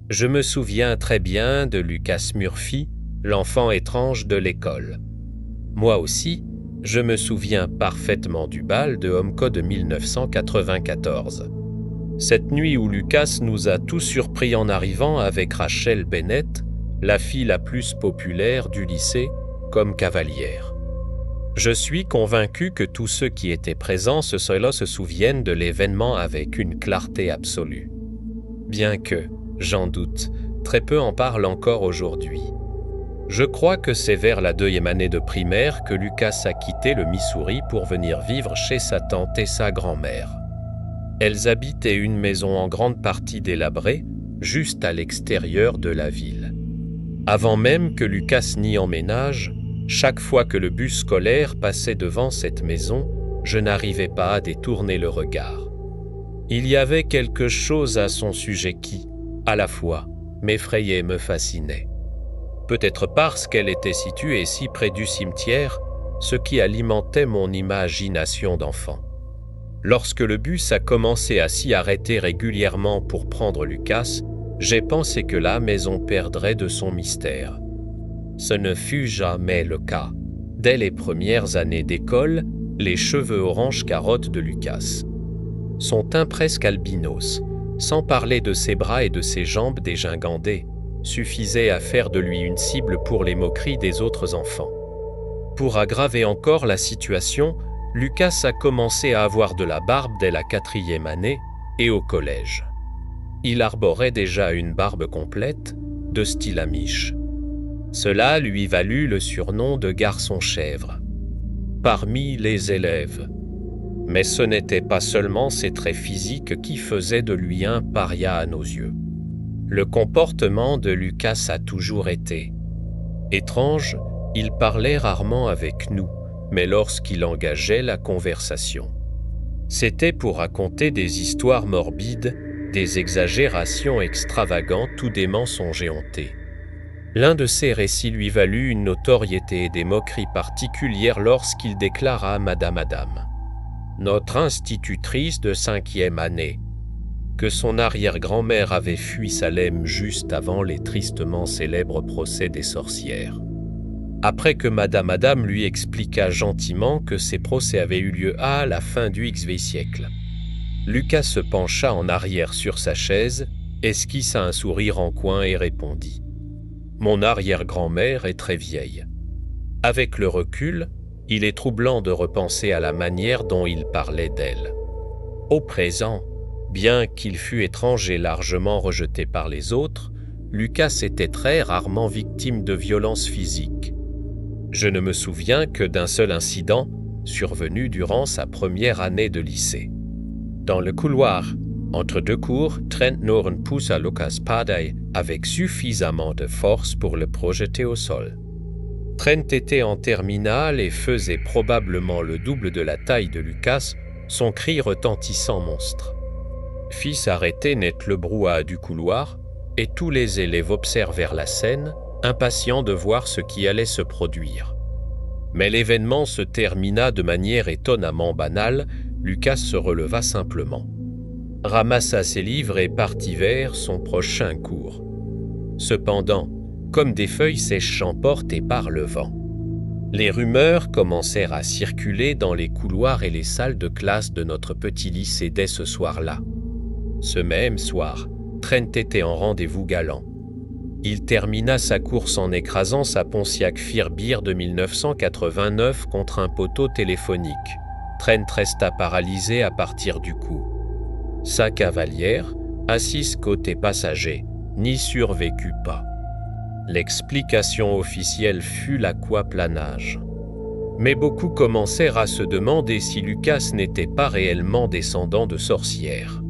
Je me souviens très bien de Lucas Murphy, l'enfant étrange de l'école. Moi aussi, je me souviens parfaitement du bal de Homco de 1994. Cette nuit où Lucas nous a tous surpris en arrivant avec Rachel Bennett, la fille la plus populaire du lycée, comme cavalière. Je suis convaincu que tous ceux qui étaient présents se souviennent de l'événement avec une clarté absolue. Bien que, j'en doute, très peu en parlent encore aujourd'hui. Je crois que c'est vers la 2e année de primaire que Lucas a quitté le Missouri pour venir vivre chez sa tante et sa grand-mère. Elles habitaient une maison en grande partie délabrée, juste à l'extérieur de la ville. Avant même que Lucas n'y emménage, chaque fois que le bus scolaire passait devant cette maison, je n'arrivais pas à détourner le regard. Il y avait quelque chose à son sujet qui, à la fois, m'effrayait et me fascinait. Peut-être parce qu'elle était située si près du cimetière, ce qui alimentait mon imagination d'enfant. Lorsque le bus a commencé à s'y arrêter régulièrement pour prendre Lucas, j'ai pensé que la maison perdrait de son mystère. Ce ne fut jamais le cas. Dès les premières années d'école, les cheveux orange carotte de Lucas. Son teint presque albinos, sans parler de ses bras et de ses jambes dégingandées, suffisait à faire de lui une cible pour les moqueries des autres enfants. Pour aggraver encore la situation, Lucas a commencé à avoir de la barbe dès la 4e année et au collège. Il arborait déjà une barbe complète, de style amiche. Cela lui valut le surnom de garçon chèvre parmi les élèves. Mais ce n'était pas seulement ses traits physiques qui faisaient de lui un paria à nos yeux. Le comportement de Lucas a toujours été étrange. Il parlait rarement avec nous, mais lorsqu'il engageait la conversation, c'était pour raconter des histoires morbides, des exagérations extravagantes ou des mensonges éhontés. L'un de ces récits lui valut une notoriété et des moqueries particulières lorsqu'il déclara à Madame Adam, notre institutrice de 5e année, que son arrière-grand-mère avait fui Salem juste avant les tristement célèbres procès des sorcières. Après que Madame Adam lui expliqua gentiment que ces procès avaient eu lieu à la fin du XV siècle, Lucas se pencha en arrière sur sa chaise, esquissa un sourire en coin et répondit « Mon arrière-grand-mère est très vieille. » Avec le recul, il est troublant de repenser à la manière dont il parlait d'elle. Au présent, bien qu'il fût étrange et largement rejeté par les autres, Lucas était très rarement victime de violences physiques. Je ne me souviens que d'un seul incident survenu durant sa première année de lycée. Dans le couloir, entre deux cours, Trent Noren poussa Lucas Padey avec suffisamment de force pour le projeter au sol. Trent était en terminale et faisait probablement le double de la taille de Lucas, son cri retentissant monstre. Fit s'arrêter net le brouhaha du couloir, et tous les élèves observèrent la scène, impatients de voir ce qui allait se produire. Mais l'événement se termina de manière étonnamment banale. Lucas se releva simplement, ramassa ses livres et partit vers son prochain cours. Cependant, comme des feuilles sèches emportées par le vent, les rumeurs commencèrent à circuler dans les couloirs et les salles de classe de notre petit lycée dès ce soir-là. Ce même soir, Trent était en rendez-vous galant. Il termina sa course en écrasant sa Pontiac Firebird de 1989 contre un poteau téléphonique. Trent resta paralysé à partir du coup. Sa cavalière, assise côté passager, n'y survécut pas. L'explication officielle fut l'aquaplanage. Mais beaucoup commencèrent à se demander si Lucas n'était pas réellement descendant de sorcières.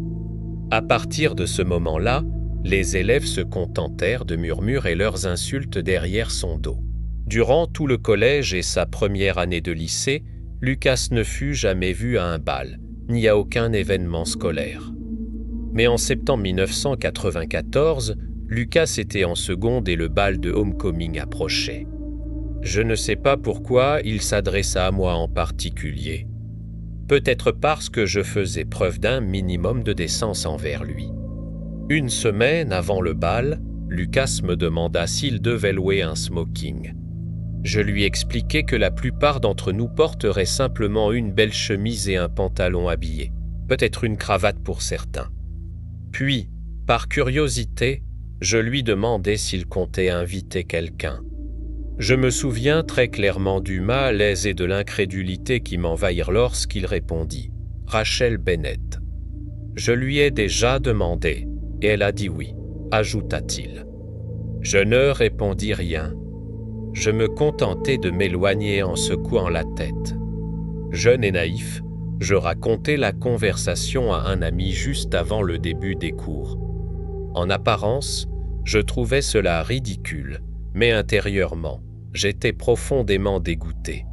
À partir de ce moment-là, les élèves se contentèrent de murmures et leurs insultes derrière son dos. Durant tout le collège et sa première année de lycée, Lucas ne fut jamais vu à un bal, ni à aucun événement scolaire. Mais en septembre 1994, Lucas était en seconde et le bal de homecoming approchait. Je ne sais pas pourquoi il s'adressa à moi en particulier. Peut-être parce que je faisais preuve d'un minimum de décence envers lui. Une semaine avant le bal, Lucas me demanda s'il devait louer un smoking. Je lui expliquai que la plupart d'entre nous porteraient simplement une belle chemise et un pantalon habillé, peut-être une cravate pour certains. Puis, par curiosité, je lui demandai s'il comptait inviter quelqu'un. Je me souviens très clairement du malaise et de l'incrédulité qui m'envahirent lorsqu'il répondit « Rachel Bennett ». Je lui ai déjà demandé, et elle a dit oui, ajouta-t-il. Je ne répondis rien. Je me contentai de m'éloigner en secouant la tête. Jeune et naïf, je racontai la conversation à un ami juste avant le début des cours. En apparence, je trouvais cela ridicule, mais intérieurement, j'étais profondément dégoûté.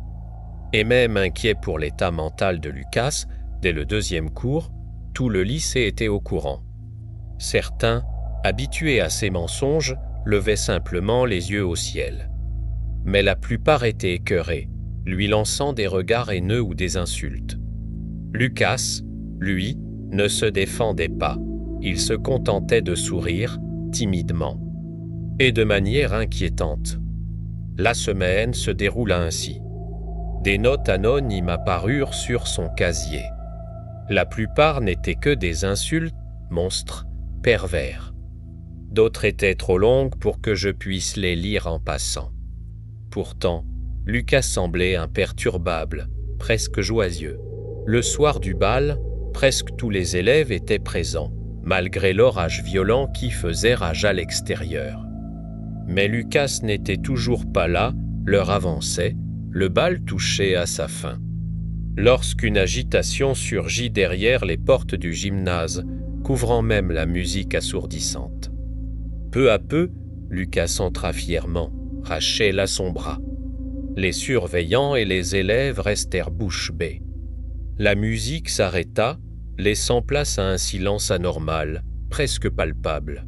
Et même inquiet pour l'état mental de Lucas, dès le 2e cours, tout le lycée était au courant. Certains, habitués à ces mensonges, levaient simplement les yeux au ciel. Mais la plupart étaient écœurés, lui lançant des regards haineux ou des insultes. Lucas, lui, ne se défendait pas. Il se contentait de sourire, timidement, et de manière inquiétante. La semaine se déroula ainsi. Des notes anonymes apparurent sur son casier. La plupart n'étaient que des insultes, monstres, pervers. D'autres étaient trop longues pour que je puisse les lire en passant. Pourtant, Lucas semblait imperturbable, presque joyeux. Le soir du bal, presque tous les élèves étaient présents, malgré l'orage violent qui faisait rage à l'extérieur. Mais Lucas n'était toujours pas là, l'heure avançait, le bal touchait à sa fin. Lorsqu'une agitation surgit derrière les portes du gymnase, couvrant même la musique assourdissante. Peu à peu, Lucas entra fièrement, Rachel à son bras. Les surveillants et les élèves restèrent bouche bée. La musique s'arrêta, laissant place à un silence anormal, presque palpable.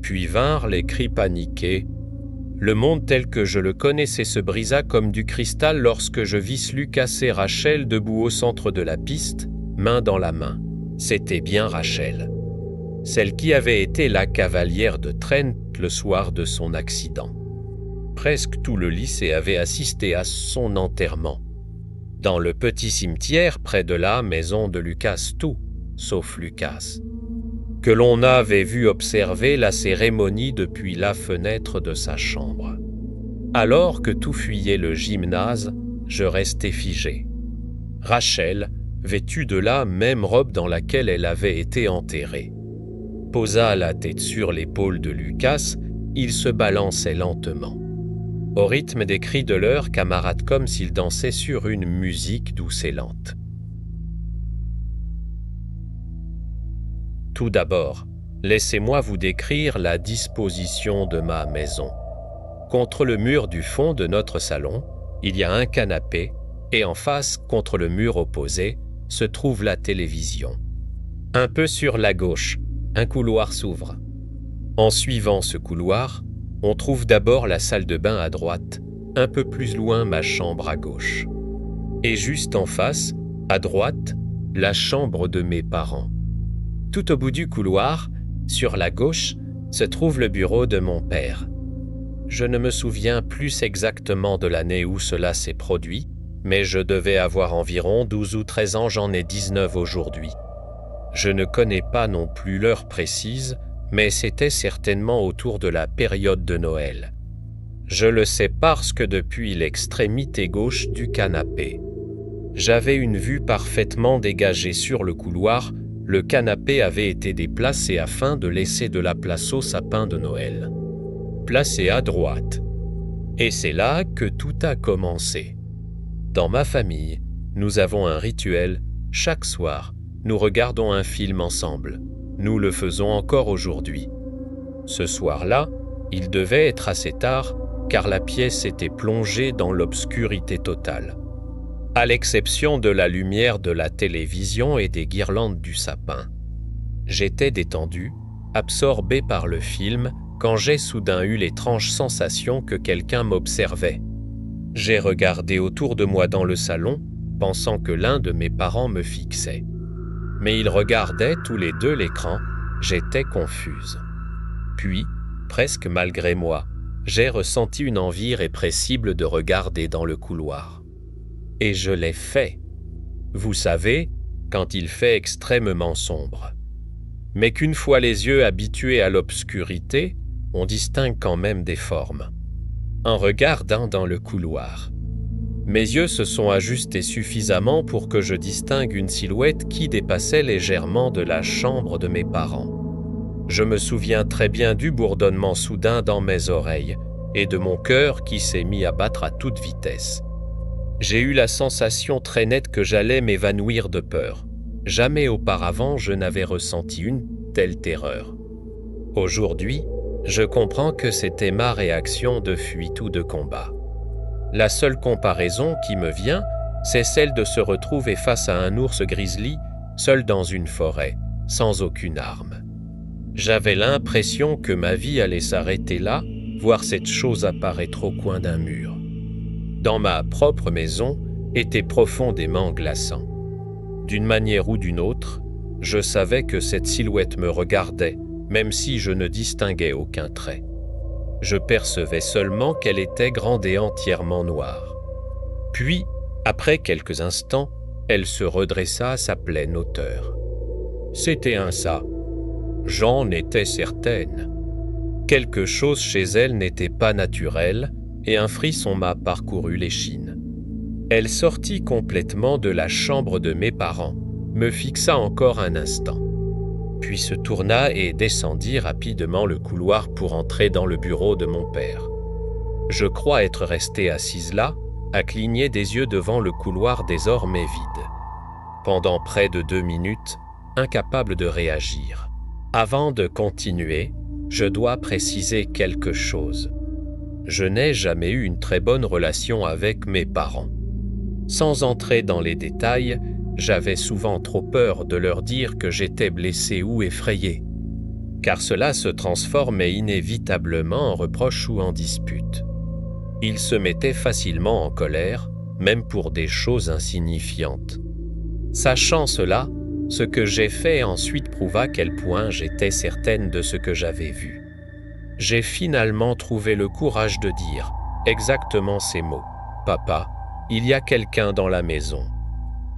Puis vinrent les cris paniqués. Le monde tel que je le connaissais se brisa comme du cristal lorsque je vis Lucas et Rachel debout au centre de la piste, main dans la main. C'était bien Rachel, celle qui avait été la cavalière de Trent le soir de son accident. Presque tout le lycée avait assisté à son enterrement. Dans le petit cimetière près de la maison de Lucas, tout, sauf Lucas, que l'on avait vu observer la cérémonie depuis la fenêtre de sa chambre. Alors que tout fuyait le gymnase, je restais figé. Rachel, vêtue de la même robe dans laquelle elle avait été enterrée, posa la tête sur l'épaule de Lucas, il se balançait lentement, au rythme des cris de leurs camarades comme s'ils dansaient sur une musique douce et lente. Tout d'abord, laissez-moi vous décrire la disposition de ma maison. Contre le mur du fond de notre salon, il y a un canapé et en face, contre le mur opposé, se trouve la télévision. Un peu sur la gauche, un couloir s'ouvre. En suivant ce couloir, on trouve d'abord la salle de bain à droite, un peu plus loin ma chambre à gauche. Et juste en face, à droite, la chambre de mes parents. Tout au bout du couloir, sur la gauche, se trouve le bureau de mon père. Je ne me souviens plus exactement de l'année où cela s'est produit, mais je devais avoir environ 12 ou 13 ans, j'en ai 19 aujourd'hui. Je ne connais pas non plus l'heure précise, mais c'était certainement autour de la période de Noël. Je le sais parce que depuis l'extrémité gauche du canapé, j'avais une vue parfaitement dégagée sur le couloir. Le canapé avait été déplacé afin de laisser de la place au sapin de Noël, placé à droite. Et c'est là que tout a commencé. Dans ma famille, nous avons un rituel. Chaque soir, nous regardons un film ensemble. Nous le faisons encore aujourd'hui. Ce soir-là, il devait être assez tard, car la pièce était plongée dans l'obscurité totale, à l'exception de la lumière de la télévision et des guirlandes du sapin. J'étais détendu, absorbé par le film, quand j'ai soudain eu l'étrange sensation que quelqu'un m'observait. J'ai regardé autour de moi dans le salon, pensant que l'un de mes parents me fixait. Mais ils regardaient tous les deux l'écran, J'étais confuse. Puis, presque malgré moi, j'ai ressenti une envie irrépressible de regarder dans le couloir. Et je l'ai fait. Vous savez, quand il fait extrêmement sombre. Mais qu'une fois les yeux habitués à l'obscurité, on distingue quand même des formes. En regardant dans le couloir, mes yeux se sont ajustés suffisamment pour que je distingue une silhouette qui dépassait légèrement de la chambre de mes parents. Je me souviens très bien du bourdonnement soudain dans mes oreilles et de mon cœur qui s'est mis à battre à toute vitesse. J'ai eu la sensation très nette que j'allais m'évanouir de peur. Jamais auparavant je n'avais ressenti une telle terreur. Aujourd'hui, je comprends que c'était ma réaction de fuite ou de combat. La seule comparaison qui me vient, c'est celle de se retrouver face à un ours grizzly, seul dans une forêt, sans aucune arme. J'avais l'impression que ma vie allait s'arrêter là, voir cette chose apparaître au coin d'un mur. Dans ma propre maison, était profondément glaçant. D'une manière ou d'une autre, je savais que cette silhouette me regardait, même si je ne distinguais aucun trait. Je percevais seulement qu'elle était grande et entièrement noire. Puis, après quelques instants, elle se redressa à sa pleine hauteur. C'était un ça. J'en étais certaine. Quelque chose chez elle n'était pas naturel et un frisson m'a parcouru l'échine. Elle sortit complètement de la chambre de mes parents, me fixa encore un instant, puis se tourna et descendit rapidement le couloir pour entrer dans le bureau de mon père. Je crois être restée assise là, à cligner des yeux devant le couloir désormais vide. Pendant près de 2 minutes, incapable de réagir. Avant de continuer, je dois préciser quelque chose. Je n'ai jamais eu une très bonne relation avec mes parents. Sans entrer dans les détails, j'avais souvent trop peur de leur dire que j'étais blessé ou effrayé, car cela se transformait inévitablement en reproche ou en dispute. Ils se mettaient facilement en colère, même pour des choses insignifiantes. Sachant cela, ce que j'ai fait ensuite prouva à quel point j'étais certaine de ce que j'avais vu. J'ai finalement trouvé le courage de dire exactement ces mots. « Papa, il y a quelqu'un dans la maison. »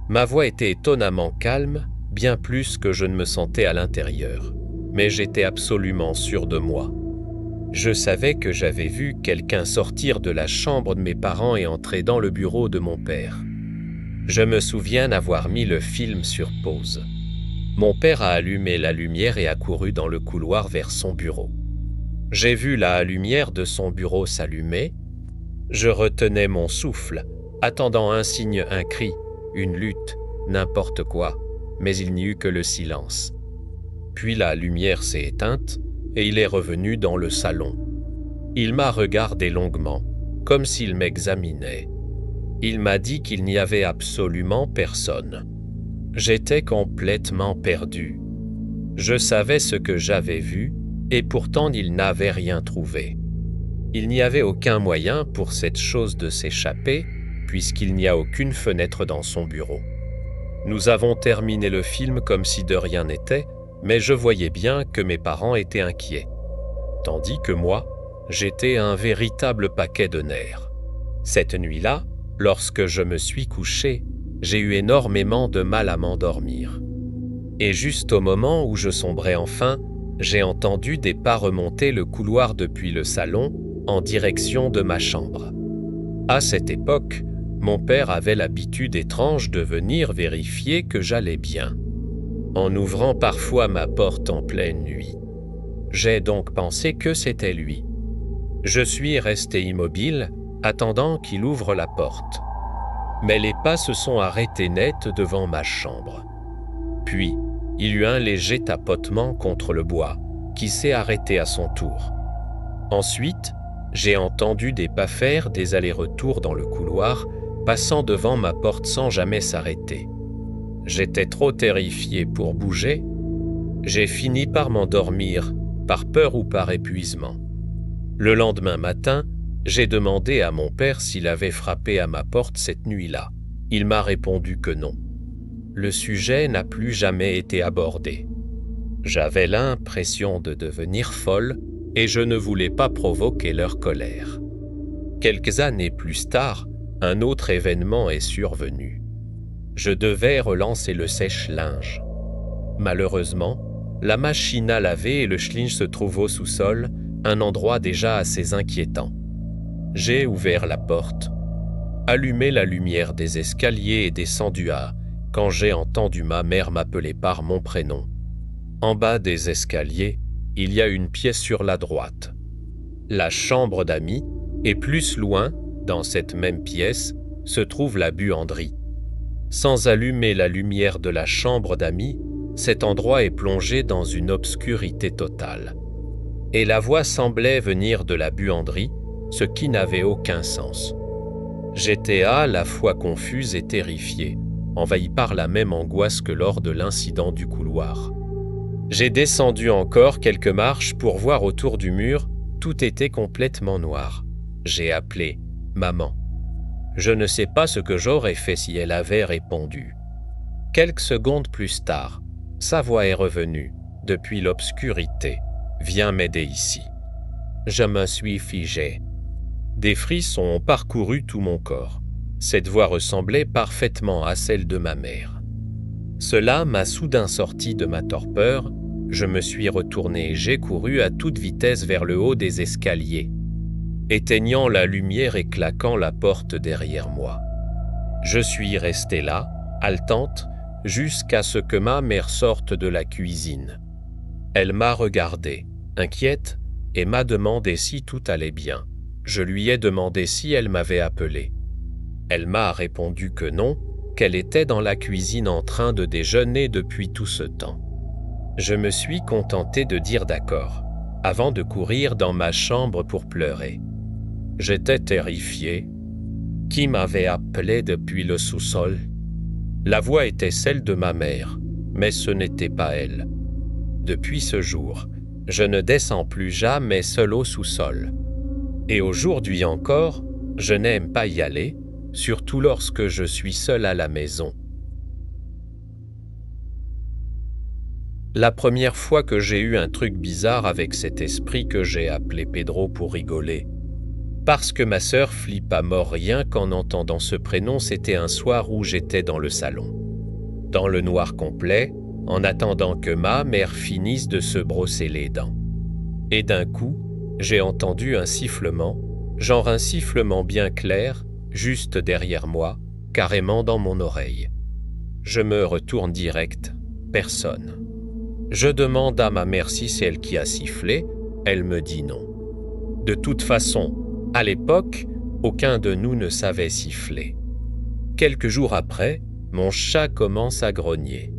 Ma voix était étonnamment calme, bien plus que je ne me sentais à l'intérieur. Mais j'étais absolument sûr de moi. Je savais que j'avais vu quelqu'un sortir de la chambre de mes parents et entrer dans le bureau de mon père. Je me souviens d'avoir mis le film sur pause. Mon père a allumé la lumière et a couru dans le couloir vers son bureau. J'ai vu la lumière de son bureau s'allumer. Je retenais mon souffle, attendant un signe, un cri, une lutte, n'importe quoi, mais il n'y eut que le silence. Puis la lumière s'est éteinte et il est revenu dans le salon. Il m'a regardé longuement, comme s'il m'examinait. Il m'a dit qu'il n'y avait absolument personne. J'étais complètement perdu. Je savais ce que j'avais vu, et pourtant il n'avait rien trouvé. Il n'y avait aucun moyen pour cette chose de s'échapper, puisqu'il n'y a aucune fenêtre dans son bureau. Nous avons terminé le film comme si de rien n'était, mais je voyais bien que mes parents étaient inquiets. Tandis que moi, j'étais un véritable paquet de nerfs. Cette nuit-là, lorsque je me suis couché, j'ai eu énormément de mal à m'endormir. Et juste au moment où je sombrais enfin, j'ai entendu des pas remonter le couloir depuis le salon en direction de ma chambre. À cette époque, mon père avait l'habitude étrange de venir vérifier que j'allais bien, en ouvrant parfois ma porte en pleine nuit. J'ai donc pensé que c'était lui. Je suis resté immobile, attendant qu'il ouvre la porte. Mais les pas se sont arrêtés net devant ma chambre. Puis, il y eut un léger tapotement contre le bois, qui s'est arrêté à son tour. Ensuite, j'ai entendu des pas faire des allers-retours dans le couloir, passant devant ma porte sans jamais s'arrêter. J'étais trop terrifié pour bouger. J'ai fini par m'endormir, par peur ou par épuisement. Le lendemain matin, j'ai demandé à mon père s'il avait frappé à ma porte cette nuit-là. Il m'a répondu que non. Le sujet n'a plus jamais été abordé. J'avais l'impression de devenir folle et je ne voulais pas provoquer leur colère. Quelques années plus tard, un autre événement est survenu. Je devais relancer le sèche-linge. Malheureusement, la machine à laver et le schlinge se trouvent au sous-sol, un endroit déjà assez inquiétant. J'ai ouvert la porte, allumé la lumière des escaliers et descendu quand j'ai entendu ma mère m'appeler par mon prénom. En bas des escaliers, il y a une pièce sur la droite. La chambre d'amis, et plus loin, dans cette même pièce, se trouve la buanderie. Sans allumer la lumière de la chambre d'amis, cet endroit est plongé dans une obscurité totale. Et la voix semblait venir de la buanderie, ce qui n'avait aucun sens. J'étais à la fois confuse et terrifié, envahi par la même angoisse que lors de l'incident du couloir. J'ai descendu encore quelques marches pour voir autour du mur, tout était complètement noir. J'ai appelé « Maman ». Je ne sais pas ce que j'aurais fait si elle avait répondu. Quelques secondes plus tard, sa voix est revenue, depuis l'obscurité. « Viens m'aider ici ». Je me suis figé. Des frissons ont parcouru tout mon corps. Cette voix ressemblait parfaitement à celle de ma mère. Cela m'a soudain sorti de ma torpeur. Je me suis retourné et j'ai couru à toute vitesse vers le haut des escaliers, éteignant la lumière et claquant la porte derrière moi. Je suis resté là, haletante, jusqu'à ce que ma mère sorte de la cuisine. Elle m'a regardé, inquiète, et m'a demandé si tout allait bien. Je lui ai demandé si elle m'avait appelé. Elle m'a répondu que non, qu'elle était dans la cuisine en train de déjeuner depuis tout ce temps. Je me suis contenté de dire d'accord, avant de courir dans ma chambre pour pleurer. J'étais terrifié. Qui m'avait appelé depuis le sous-sol? La voix était celle de ma mère, mais ce n'était pas elle. Depuis ce jour, je ne descends plus jamais seul au sous-sol. Et aujourd'hui encore, je n'aime pas y aller, surtout lorsque je suis seul à la maison. La première fois que j'ai eu un truc bizarre avec cet esprit que j'ai appelé Pedro pour rigoler. Parce que ma sœur flippe à mort rien qu'en entendant ce prénom, c'était un soir où j'étais dans le salon. Dans le noir complet, en attendant que ma mère finisse de se brosser les dents. Et d'un coup, j'ai entendu un sifflement, genre un sifflement bien clair, juste derrière moi, carrément dans mon oreille. Je me retourne direct, personne. Je demande à ma mère si c'est elle qui a sifflé, elle me dit non. De toute façon, à l'époque, aucun de nous ne savait siffler. Quelques jours après, mon chat commence à grogner.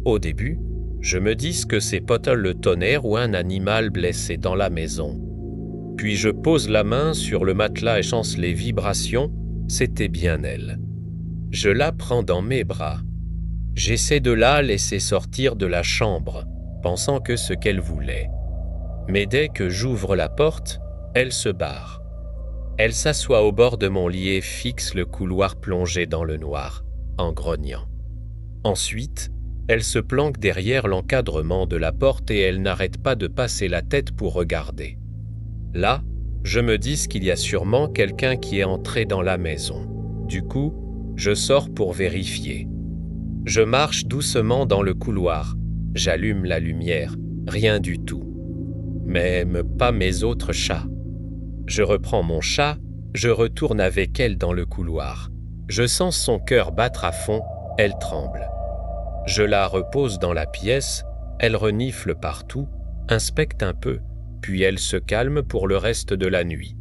Au début, je me dis que c'est peut-être le tonnerre ou un animal blessé dans la maison. Puis je pose la main sur le matelas et chance les vibrations, c'était bien elle. Je la prends dans mes bras. J'essaie de la laisser sortir de la chambre, pensant que ce qu'elle voulait. Mais dès que j'ouvre la porte, elle se barre. Elle s'assoit au bord de mon lit et fixe le couloir plongé dans le noir, en grognant. Ensuite, elle se planque derrière l'encadrement de la porte et elle n'arrête pas de passer la tête pour regarder. Là, je me dis qu'il y a sûrement quelqu'un qui est entré dans la maison. Du coup, je sors pour vérifier. Je marche doucement dans le couloir. J'allume la lumière. Rien du tout. Même pas mes autres chats. Je reprends mon chat, je retourne avec elle dans le couloir. Je sens son cœur battre à fond, elle tremble. Je la repose dans la pièce, elle renifle partout, inspecte un peu, puis elle se calme pour le reste de la nuit.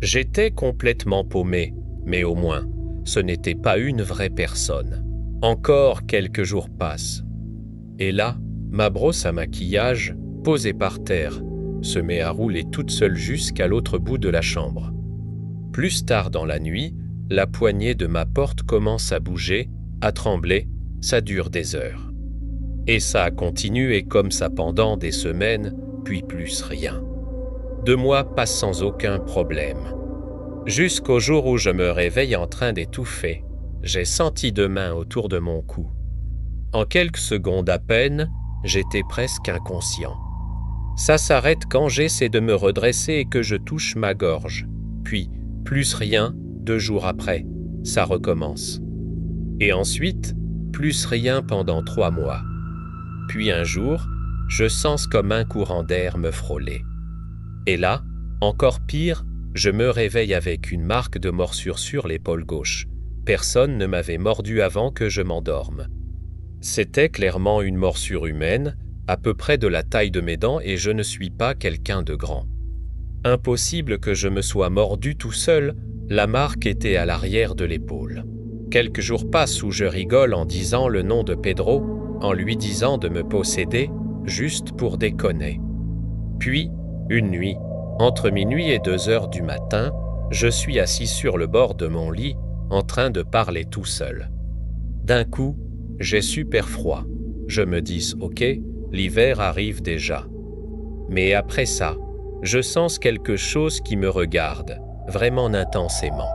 J'étais complètement paumé, mais au moins, ce n'était pas une vraie personne. Encore quelques jours passent. Et là, ma brosse à maquillage, posée par terre, se met à rouler toute seule jusqu'à l'autre bout de la chambre. Plus tard dans la nuit, la poignée de ma porte commence à bouger, à trembler, ça dure des heures. Et ça a continué comme ça pendant des semaines, puis plus rien. 2 mois passent sans aucun problème. Jusqu'au jour où je me réveille en train d'étouffer. J'ai senti 2 mains autour de mon cou. En quelques secondes à peine, J'étais presque inconscient. Ça s'arrête quand j'essaie de me redresser et que je touche ma gorge. Puis, plus rien, 2 jours après, ça recommence. Et ensuite, plus rien pendant 3 mois. Puis un jour, je sens comme un courant d'air me frôler. Et là, encore pire, je me réveille avec une marque de morsure sur l'épaule gauche. Personne ne m'avait mordu avant que je m'endorme. C'était clairement une morsure humaine, à peu près de la taille de mes dents, et je ne suis pas quelqu'un de grand. Impossible que je me sois mordu tout seul, la marque était à l'arrière de l'épaule. Quelques jours passent où je rigole en disant le nom de Pedro, en lui disant de me posséder, juste pour déconner. Puis, une nuit, entre minuit et 2 heures du matin, je suis assis sur le bord de mon lit, en train de parler tout seul. D'un coup, j'ai super froid. Je me dis « Ok, l'hiver arrive déjà ». Mais après ça, je sens quelque chose qui me regarde, vraiment intensément.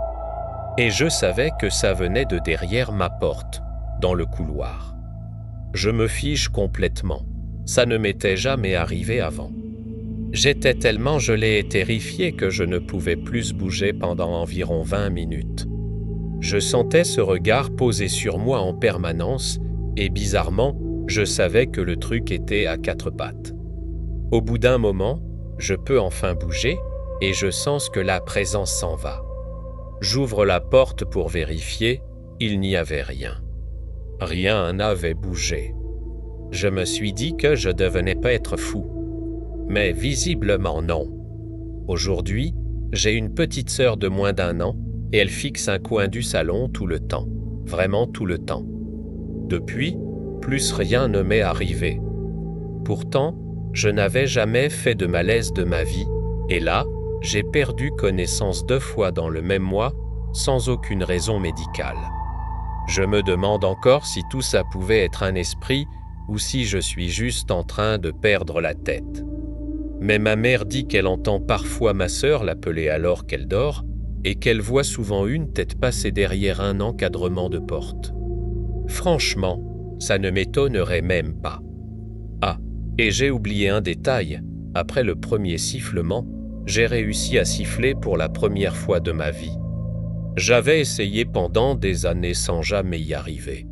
Et je savais que ça venait de derrière ma porte, dans le couloir. Je me fige complètement. Ça ne m'était jamais arrivé avant. J'étais tellement gelé et terrifié que je ne pouvais plus bouger pendant environ 20 minutes. Je sentais ce regard posé sur moi en permanence et bizarrement, je savais que le truc était à 4 pattes. Au bout d'un moment, je peux enfin bouger et je sens que la présence s'en va. J'ouvre la porte pour vérifier, il n'y avait rien. Rien n'avait bougé. Je me suis dit que je devenais pas être fou. Mais visiblement non. Aujourd'hui, j'ai une petite sœur de moins d'1 an et elle fixe un coin du salon tout le temps, vraiment tout le temps. Depuis, plus rien ne m'est arrivé. Pourtant, je n'avais jamais fait de malaise de ma vie et là, j'ai perdu connaissance 2 fois dans le même mois sans aucune raison médicale. Je me demande encore si tout ça pouvait être un esprit ou si je suis juste en train de perdre la tête. Mais ma mère dit qu'elle entend parfois ma sœur l'appeler alors qu'elle dort et qu'elle voit souvent une tête passer derrière un encadrement de porte. Franchement, ça ne m'étonnerait même pas. Ah, et j'ai oublié un détail. Après le premier sifflement, j'ai réussi à siffler pour la première fois de ma vie. J'avais essayé pendant des années sans jamais y arriver.